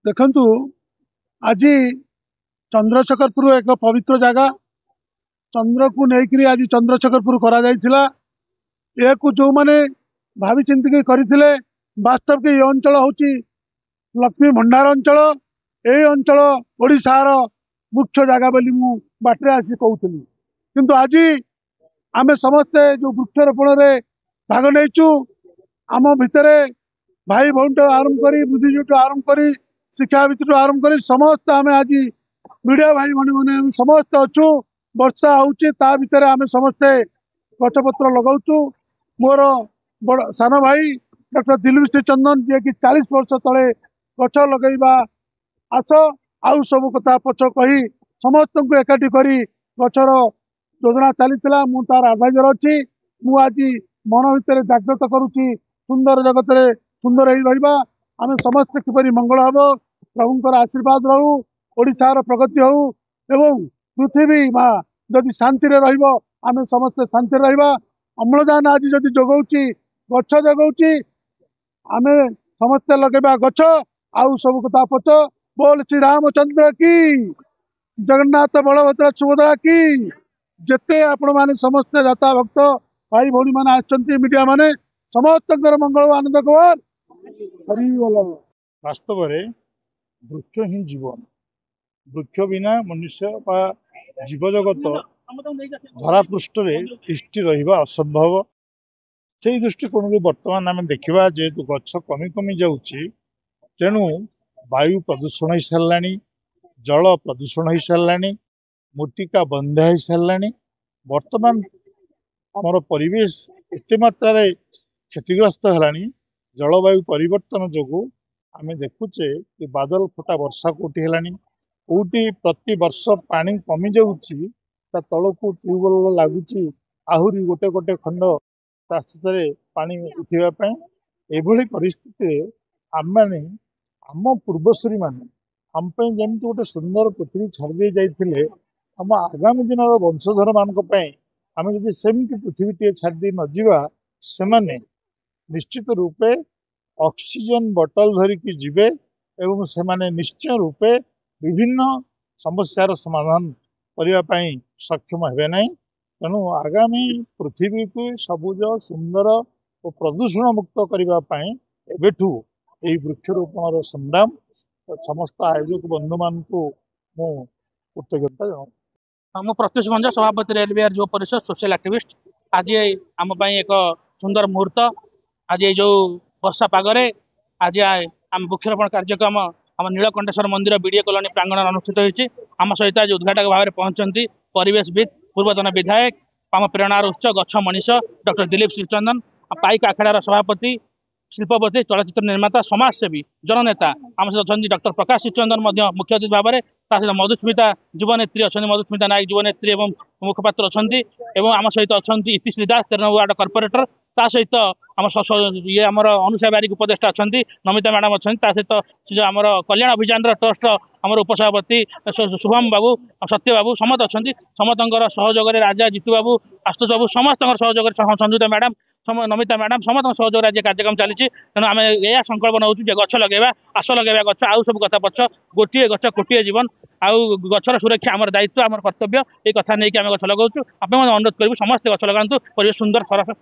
देखंतु आज चंद्रशेखरपुर एक पवित्र जगह चंद्र को लेकर आज चंद्रशेखरपुर करा जायथिला। एक जो माने भावी चिंतिक करथिले वास्तव के ये अंचल होची लक्ष्मी भंडार अंचल। ए अंचल ओडिशार मुख्य जगह बोली मु बाटरे आसी कहूଥିଲି किंतु आज आमे समस्ते जो वृक्षरोपण रे भाग नेचु आम भितरे भाई भौन आरंभ करी बुद्धिजीवी आरंभ करी शिक्षाविद आरंभ करी समस्त आम आज मीडिया भाई भौणी मैंने समस्त अच्छु। वर्षा होची ता भितर आम समस्ते गछपत्र लगाऊचु। मोर बड़ सान भाई डॉक्टर दिलीप श्री चंदन जी कि 40 वर्ष तले गछ लगेगा आस आउ सब कथा पछ कही समस्त को एकाठी करी गछर योजना चली मु तार एडभाइजर अच्छी। मु आज मन भितर जागृत करुच्ची सुंदर जगत रे सुंदर ही रहिबा आम समस्त किपरि मंगल हम प्रभुंकर आशीर्वाद रहू ओडिशार प्रगति हो एवं पृथ्वी माँ जदि शांति रे रहिबो आम समस्त शांति रहिबा। अम्लजान आज जदि जगौची गछ जगौची आम समस्ते लगेबा गछ आउ सब कथा पछ। बोल श्री रामचंद्र की जगन्नाथ बलभद्र सुभद्रा की जेते आपण माने समस्त जाता भक्त भाई भौणी माने आछंती मीडिया माने समस्त मंगल आनंद खबर हरि बोल। वास्तव में वृक्ष ही जीवन वृक्ष बिना मनुष्य बा जीव जगत धरा पृष्ठ तिष्ठि रहिबा असंभव। से दृष्टिकोण बर्तमान आम देखा जेहेतु गछ कमी कमी जाऊँगी तेणु वायु प्रदूषण हो सारा जल प्रदूषण हो सारा मूर्तिका बंधा हो सारा बर्तमान आमर परिवेश एत मात्रा क्षतिग्रस्त है। जलवायु परिवर्तन जो आम देखुचे कि बादल फटा वर्षा कोटी है कौटी प्रति वर्ष पानी कमी जाऊँगी तल को ट्यूबवेल लगुच आहरी गोटे गोटे खंड रास्ते पानी उठापी एभली परिस्थिति आम आम पूर्वसूरी मैंने आम जमी गोटे सुंदर पृथ्वी छाड़ी जाते आम आगामी दिन वंशधर मानी आम जब सेमती पृथ्वी छाड़ी नजा से निश्चित रूपे ऑक्सीजन बॉटल धरिकी जीवे एवं से निश्चय रूपे विभिन्न समस्यार समाधान करने सक्षम हे ना। तेणु आगामी पृथ्वी को सबुज सुंदर और प्रदूषण मुक्त करने एवठू यही वृक्षरोपण संग्राम समस्त आयोजक बंधु मान को कृतज्ञता जनाऊँ। मु प्रत्युष भंज सभापति रेलवेयर जो परिषद सोशल एक्टिविस्ट आज आम एक सुंदर मुहूर्त आज जो वर्षा पागरे आज आम वृक्षरोपण कार्यक्रम आम नीलकंठेश्वर मंदिर बीडीए कॉलोनी प्रांगण अनुष्ठित होती। आम सहित आज उद्घाटक भाव में पहुंचती परिवेशविद पूर्वतन विधायक आम प्रेरणार उत्स गछ मनीष डॉक्टर दिलीप श्रीचंदन पाइक आखड़ार सभापति शिल्पपति चलचित्र निर्माता समाजसेवी जननेता आम सहित अच्छा डॉक्टर प्रकाश श्रीचंदन मुख्य अतिथि भाव में सहित मधुस्मिता युवनेत्री अच्छा मधुस्मिता नायक युवनेत्री और मुखपात्र अच्छा आम सहित अच्छा इतिश्री दास 13 वार्ड कॉर्पोरेटर ता सहित आम ये आम अनुषा बारिक उपदेष्टा अच्छा नमिता मैडम अच्छा सहित आम कल्याण अभियान ट्रस्ट आम उपसभापति शुभम बाबू सत्य बाबू समस्त अच्छा समस्त सहयोग राजा जीतू बाबू आशुतोष बाबू समस्त सहयोग संयुक्ता मैडम नमिता मैडम समस्त सहयोग आज कार्यक्रम चली। तेणु आम यह संकल्प नौ गछ लगे आस लगे गछ आउ सब कथा पक्ष गोटे गछ कोटे जीवन आउ गछर सुरक्षा आम दायित्व आम कर्तव्य ये कथा नहीं आम गछ लगाऊँ। आप अनुरोध करूँ समस्त गछ लगातु परिवेश सुंदर सरस